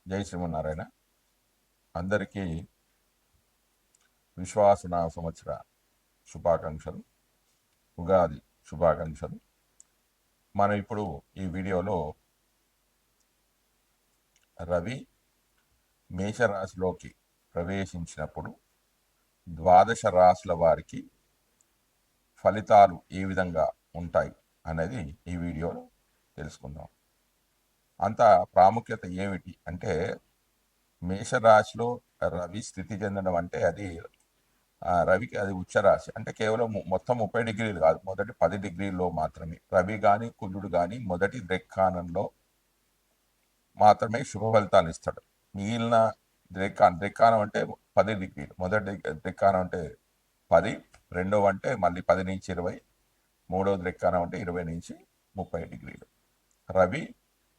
జై శ్రీమన్నారాయణ. అందరికీ విశ్వాసనామ సంవత్సర శుభాకాంక్షలు, ఉగాది శుభాకాంక్షలు. మనం ఇప్పుడు ఈ వీడియోలో రవి మేషరాశిలోకి ప్రవేశించినప్పుడు ద్వాదశ రాశుల వారికి ఫలితాలు ఏ విధంగా ఉంటాయి అనేది ఈ వీడియోలో తెలుసుకుందాం. అంత ప్రాముఖ్యత ఏమిటి అంటే, మేషరాశిలో రవి స్థితి చెందడం అంటే అది రవికి అది ఉచ్చరాశి. అంటే కేవలం మొత్తం 30 డిగ్రీలు కాదు, మొదటి 10 డిగ్రీల్లో మాత్రమే రవి కానీ కుజుడు కానీ మొదటి దృక్కాణంలో మాత్రమే శుభ ఫలితాలు ఇస్తాడు. మిగిలిన దృక్కాణం అంటే 10 డిగ్రీలు, మొదటి దృక్కాణం అంటే 10, రెండవ అంటే మళ్ళీ 10 నుంచి 20, మూడవ దృక్కాణం అంటే 20 నుంచి 30 డిగ్రీలు. రవి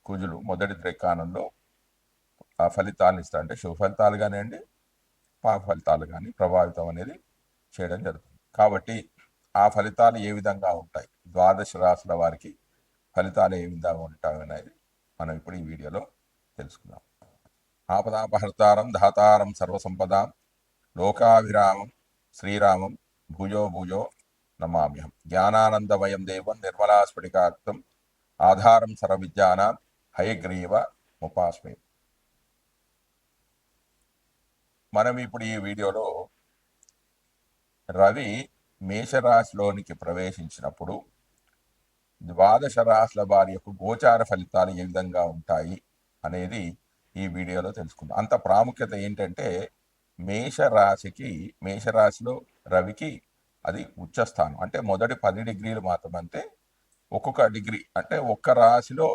కుజులు మొదటి దృక్కాణంలో ఆ ఫలితాలను ఇస్తాడు. అంటే శుభ ఫలితాలు కానివ్వండి, పాప ఫలితాలు కానీ ప్రభావితం అనేది చేయడం జరుగుతుంది. కాబట్టి ఆ ఫలితాలు ఏ విధంగా ఉంటాయి, ద్వాదశ రాశుల వారికి ఫలితాలు ఏ విధంగా ఉంటాయి అనేది మనం ఇప్పుడు ఈ వీడియోలో తెలుసుకుందాం. ఆపదాపహర్తారం ధాతారం సర్వసంపదాం లోకాభిరామం శ్రీరామం భుజో భుజో నమామ్యహం. జ్ఞానానందమయం దేవం నిర్మలాస్ఫటికాక్తం ఆధారం సర్వవిద్యానాం హయగ్రీవ ఉపాస్మే. మనం ఇప్పుడు ఈ వీడియోలో రవి మేషరాశిలోనికి ప్రవేశించినప్పుడు ద్వాదశ రాశుల వారి యొక్క గోచార ఫలితాలు ఏ విధంగా ఉంటాయి అనేది ఈ వీడియోలో తెలుసుకుందాం. అంత ప్రాముఖ్యత ఏంటంటే, మేషరాశిలో రవికి అది ఉచ్చస్థానం. అంటే మొదటి 10 డిగ్రీలు మాత్రమంటే ఒక్కొక్క డిగ్రీ అంటే ఒక్క రాశిలో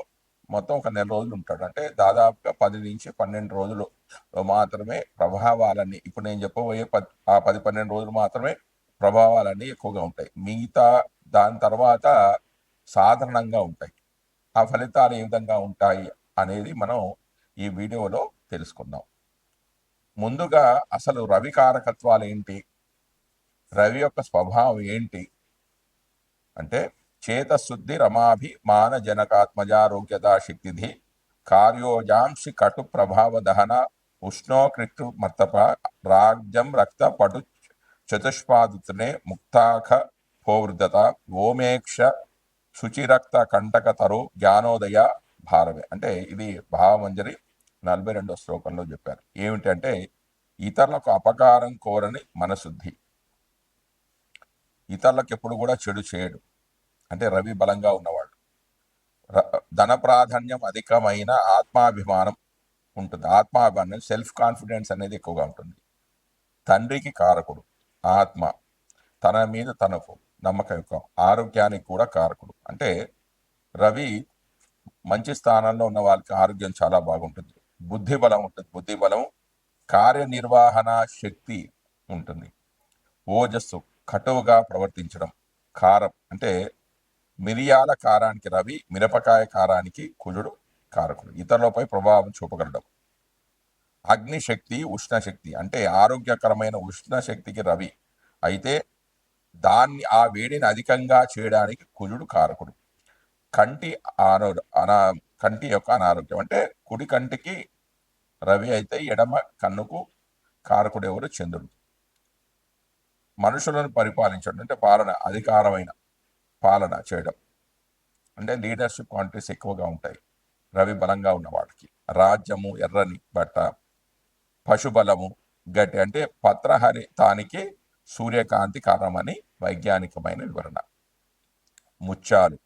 మొత్తం ఒక నెల రోజులు ఉంటాడు. అంటే దాదాపుగా 10 నుంచి 12 రోజులు మాత్రమే ప్రభావాలన్నీ, ఇప్పుడు నేను చెప్పబోయే 10-12 రోజులు మాత్రమే ప్రభావాలన్నీ ఎక్కువగా ఉంటాయి. మిగతా దాని తర్వాత సాధారణంగా ఉంటాయి. ఆ ఫలితాలు ఏ విధంగా ఉంటాయి అనేది మనం ఈ వీడియోలో తెలుసుకుందాం. ముందుగా అసలు రవి కారకత్వాలు ఏంటి, రవి యొక్క స్వభావం ఏంటి అంటే, చేతశుద్ధి రమాభి మాన జనకాత్మజారోగ్యతా శక్తిధి కార్యోజాంసి కటు ప్రభావ దహన ఉష్ణోకృష్టు మత్తప రాజ్యం రక్త పటు చతుష్పాదుతనే ముక్తాఖ భోవృద్ధత ఓమేక్ష శుచిరక్త కంటక తరు జ్ఞానోదయ భారవే. అంటే ఇది భావమంజరి 42వ శ్లోకంలో చెప్పారు. ఏమిటంటే, ఇతరులకు అపకారం కోరని మనశుద్ధి, ఇతరులకు ఎప్పుడు కూడా చెడు చేయడు. అంటే రవి బలంగా ఉన్నవాడు. ధన ప్రాధాన్యం అధికమైన ఆత్మాభిమానం ఉంటుంది. ఆత్మాభిమానం, సెల్ఫ్ కాన్ఫిడెన్స్ అనేది ఎక్కువగా ఉంటుంది. తండ్రికి కారకుడు ఆత్మ, తన మీద తనకు నమ్మకం ఎక్కువ. ఆరోగ్యానికి కూడా కారకుడు. అంటే రవి మంచి స్థానంలో ఉన్న వాళ్ళకి ఆరోగ్యం చాలా బాగుంటుంది. బుద్ధి బలం ఉంటుంది. బుద్ధి బలం, కార్యనిర్వహణ శక్తి ఉంటుంది. ఓజస్సు, కటువుగా ప్రవర్తించడం. కారం అంటే మిరియాల కారానికి రవి, మిరపకాయ కారానికి కుజుడు కారకుడు. ఇతరులపై ప్రభావం చూపగలడం. అగ్నిశక్తి, ఉష్ణశక్తి అంటే ఆరోగ్యకరమైన ఉష్ణశక్తికి రవి అయితే ఆ వేడిని అధికంగా చేయడానికి కుజుడు కారకుడు. కంటి యొక్క అనారోగ్యం అంటే కుడి కంటికి రవి అయితే ఎడమ కన్నుకు కారకుడు ఎవరు? చంద్రుడు. మనుషులను పరిపాలించడం అంటే అధికారమైన పాలన చేయడం అంటే లీడర్షిప్ క్వాలిటీస్ ఎక్కువగా ఉంటాయి రవి బలంగా ఉన్న వాటికి. రాజ్యము, ఎర్రని బట్ట, పశుబలము, గట్టి అంటే పత్రహరితానికి సూర్యకాంతి కారణమని వైజ్ఞానికమైన వివరణ. ముత్యాలు,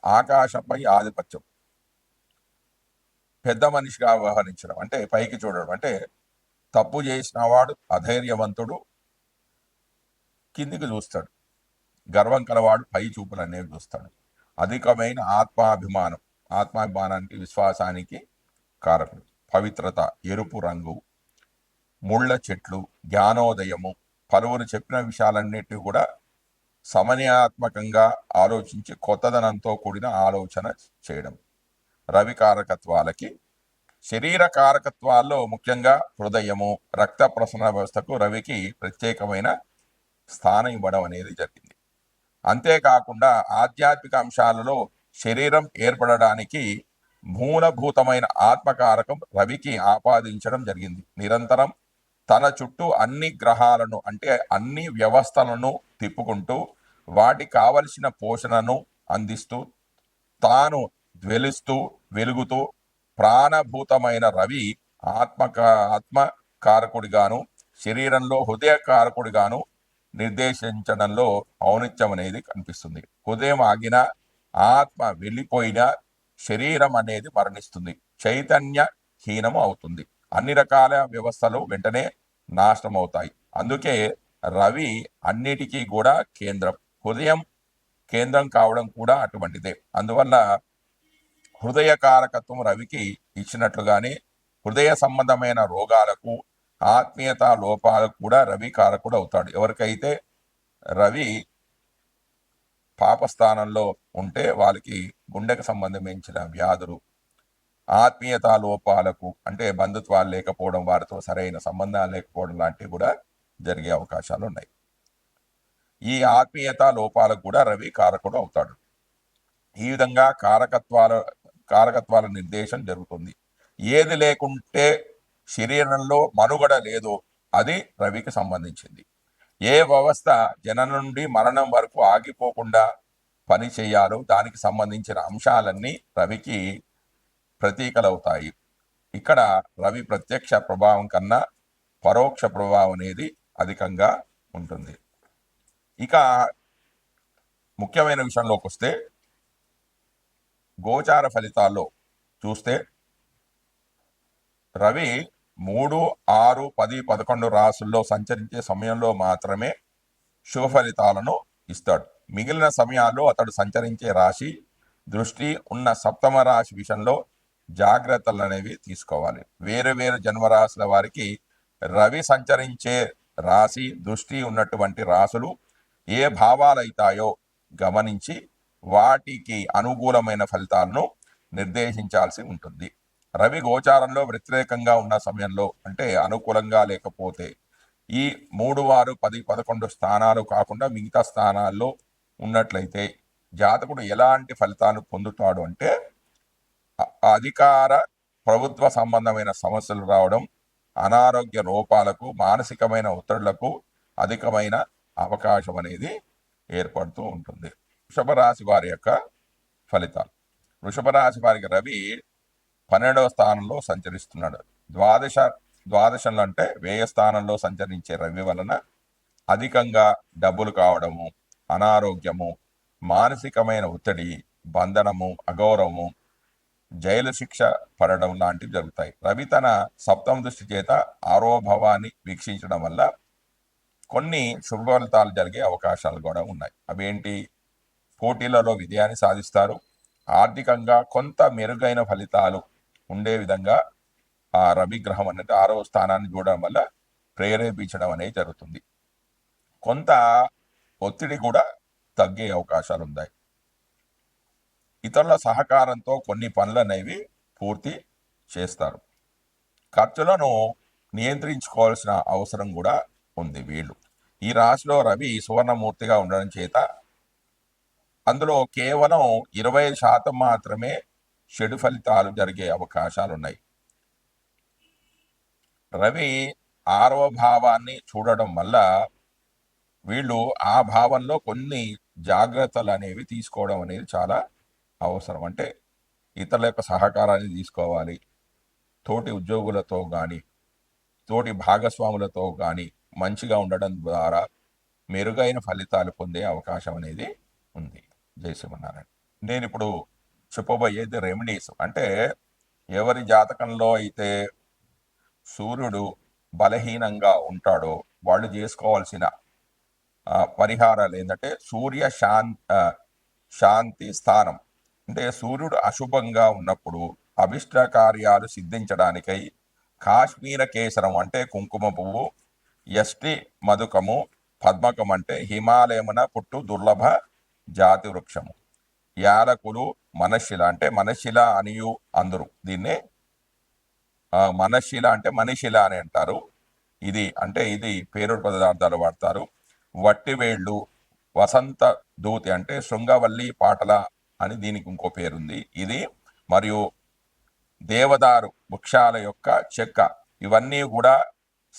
ఆకాశంపై ఆధిపత్యం, పెద్ద మనిషిగా వ్యవహరించడం అంటే పైకి చూడడం. అంటే తప్పు చేసిన వాడు అధైర్యవంతుడు, కిందికి చూస్తాడు. గర్వం కలవాడు పై చూపులు అనేవి చూస్తాడు. అధికమైన ఆత్మాభిమానానికి, విశ్వాసానికి కారకుడు. పవిత్రత, ఎరుపు రంగు, ముళ్ళ చెట్లు, జ్ఞానోదయము, పలువురు చెప్పిన విషయాలన్నిటి కూడా సమన్యాత్మకంగా ఆలోచించి కొత్తదనంతో కూడిన ఆలోచన చేయడం. రవి కారకత్వాలకి శరీర కారకత్వాల్లో ముఖ్యంగా హృదయము, రక్త ప్రసరణ వ్యవస్థకు రవికి ప్రత్యేకమైన స్థానం ఇవ్వడం అనేది జరిగింది. అంతేకాకుండా ఆధ్యాత్మిక అంశాలలో శరీరం ఏర్పడడానికి మూలభూతమైన ఆత్మకారకం రవికి ఆపాదించడం జరిగింది. నిరంతరం తన చుట్టూ అన్ని గ్రహాలను అంటే అన్ని వ్యవస్థలను తిప్పుకుంటూ వాటికి కావలసిన పోషణను అందిస్తూ తాను జ్వలిస్తూ వెలుగుతూ ప్రాణభూతమైన రవి ఆత్మకారకుడిగాను శరీరంలో హృదయ కారకుడిగాను నిర్దేశించడంలో ఔన్నత్యం అనేది కనిపిస్తుంది. హృదయం ఆగిన ఆత్మ వెళ్ళిపోయిన శరీరం అనేది మరణిస్తుంది, చైతన్య హీనము అవుతుంది, అన్ని రకాల వ్యవస్థలు వెంటనే నాశనం అవుతాయి. అందుకే రవి అన్నిటికీ కూడా కేంద్రం, హృదయం కేంద్రం కావడం కూడా అటువంటిదే. అందువల్ల హృదయ కారకత్వం రవికి ఇచ్చినట్లుగానే హృదయ సంబంధమైన రోగాలకు ఆత్మీయత లోపాలకు కూడా రవి కారకుడు అవుతాడు. ఎవరికైతే రవి పాపస్థానంలో ఉంటే వాళ్ళకి గుండెకు సంబంధించిన వ్యాధులు, ఆత్మీయత లోపాలకు అంటే బంధుత్వాలు లేకపోవడం, వారితో సరైన సంబంధాలు లేకపోవడం లాంటివి కూడా జరిగే అవకాశాలు ఉన్నాయి. ఈ ఆత్మీయత లోపాలకు కూడా రవి కారకుడు అవుతాడు. ఈ విధంగా కారకత్వాల నిర్దేశం జరుగుతుంది. ఏది లేకుంటే శరీరంలో మనుగడ లేదో అది రవికి సంబంధించింది. ఏ వ్యవస్థ జననం నుండి మరణం వరకు ఆగిపోకుండా పని చేయాలో దానికి సంబంధించిన అంశాలన్నీ రవికి ప్రతీకలవుతాయి. ఇక్కడ రవి ప్రత్యక్ష ప్రభావం కన్నా పరోక్ష ప్రభావం అనేది అధికంగా ఉంటుంది. ఇక ముఖ్యమైన విషయంలోకి వస్తే గోచార ఫలితాల్లో చూస్తే రవి 3, 6, 10, 11 రాసుల్లో సంచరించే సమయంలో మాత్రమే శుభ ఫలితాలను ఇస్తాడు. మిగిలిన సమయాల్లో అతడు సంచరించే రాశి దృష్టి ఉన్న సప్తమ రాశి విషయంలో జాగ్రత్తలు అనేవి తీసుకోవాలి. వేరు వేరు జన్మరాశుల వారికి రవి సంచరించే రాశి దృష్టి ఉన్నటువంటి రాశులు ఏ భావాలు అవుతాయో గమనించి వాటికి అనుకూలమైన ఫలితాలను నిర్దేశించాల్సి ఉంటుంది. రవి గోచారంలో వ్యతిరేకంగా ఉన్న సమయంలో అంటే అనుకూలంగా లేకపోతే ఈ 3, 6, 10, 11 స్థానాలు కాకుండా మిగతా స్థానాల్లో ఉన్నట్లయితే జాతకుడు ఎలాంటి ఫలితాలు పొందుతాడు అంటే అధికార ప్రభుత్వ సంబంధమైన సమస్యలు రావడం, అనారోగ్య లోపాలకు, మానసికమైన ఒత్తిళ్లకు అధికమైన అవకాశం అనేది ఏర్పడుతూ ఉంటుంది. వృషభ రాశి వారి యొక్క ఫలితాలు. వృషభ రాశి వారికి రవి 12వ స్థానంలో సంచరిస్తున్నాడు. ద్వాదశంలో అంటే వ్యయ స్థానంలో సంచరించే రవి వలన అధికంగా డబ్బులు కావడము, అనారోగ్యము, మానసికమైన ఒత్తిడి, బంధనము, అగౌరవము, జైలు శిక్ష పడడం లాంటివి జరుగుతాయి. రవి తన సప్తమ దృష్టి చేత ఆరోభవాన్ని వీక్షించడం వల్ల కొన్ని శుభ ఫలితాలు జరిగే అవకాశాలు కూడా ఉన్నాయి. అవేంటి? పోటీలలో విజయాన్ని సాధిస్తారు, ఆర్థికంగా కొంత మెరుగైన ఫలితాలు ఉండే విధంగా ఆ రవి గ్రహం అనేది 6వ స్థానాన్ని చూడడం వల్ల ప్రేరేపించడం అనేది జరుగుతుంది. కొంత ఒత్తిడి కూడా తగ్గే అవకాశాలు ఉన్నాయి. ఇతరుల సహకారంతో కొన్ని పనులు అనేవి పూర్తి చేస్తారు. ఖర్చులను నియంత్రించుకోవాల్సిన అవసరం కూడా ఉంది. వీళ్ళు ఈ రాశిలో రవి సువర్ణమూర్తిగా ఉండడం చేత అందులో కేవలం 20% మాత్రమే చెడు ఫలితాలు జరిగే అవకాశాలు ఉన్నాయి. రవి 6వ భావాన్ని చూడడం వల్ల వీళ్ళు ఆ భావంలో కొన్ని జాగ్రత్తలు అనేవి తీసుకోవడం అనేది చాలా అవసరం. అంటే ఇతరుల యొక్క సహకారాన్ని తీసుకోవాలి, తోటి ఉద్యోగులతో కానీ తోటి భాగస్వాములతో కానీ మంచిగా ఉండడం ద్వారా మెరుగైన ఫలితాలు పొందే అవకాశం అనేది ఉంది. జై శ్రీమన్నారాయణ. నేను ఇప్పుడు చెప్పబోయేది రెమెడీస్. అంటే ఎవరి జాతకంలో అయితే సూర్యుడు బలహీనంగా ఉంటాడో వాళ్ళు చేసుకోవాల్సిన పరిహారాలు ఏంటంటే సూర్య శాంతి స్థానం. అంటే సూర్యుడు అశుభంగా ఉన్నప్పుడు అభిష్ట కార్యాలు సిద్ధించడానికై కాశ్మీర కేసరం అంటే కుంకుమ పువ్వు, యష్టి మధుకము, పద్మకం అంటే హిమాలయమున పుట్టు దుర్లభ జాతి వృక్షము, యాలకులు, మనశిల అంటే మనశిల అనియు అందరూ దీన్నే మనశిల అంటే మనిషిల అని అంటారు. ఇది పేరుడు పదార్థాలు వాడతారు. వట్టివేళ్ళు, వసంత దూతి అంటే శృంగవల్లి పాటల అని దీనికి ఇంకో పేరుంది ఇది, మరియు దేవదారు వృక్షాల యొక్క చెక్క, ఇవన్నీ కూడా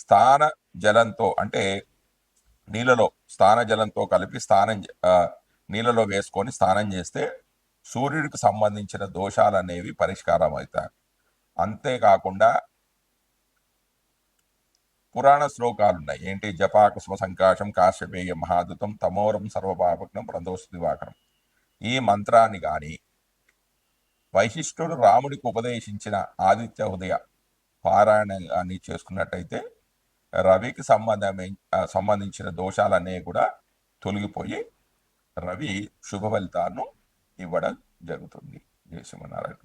స్థాన జలంతో అంటే నీళ్ళలో స్నాన జలంతో కలిపి నీళ్ళలో వేసుకొని స్నానం చేస్తే సూర్యుడికి సంబంధించిన దోషాలు అనేవి పరిష్కారం అవుతాయి. అంతేకాకుండా పురాణ శ్లోకాలు ఉన్నాయి. ఏంటి? జపాకుసుమ సంకాశం కాశ్యపేయ మహాదుతం తమోరం సర్వపాపగ్నం ప్రదోష దివాకరం. ఈ మంత్రాన్ని కానీ వైశిష్ఠుడు రాముడికి ఉపదేశించిన ఆదిత్య హృదయ పారాయణ కానీ చేసుకున్నట్టయితే రవికి సంబంధించిన దోషాలన్నీ కూడా తొలగిపోయి రవి శుభ ఫలితాలను ఇవ్వడం జరుగుతుంది. జయ శ్రీమన్నారాయణ.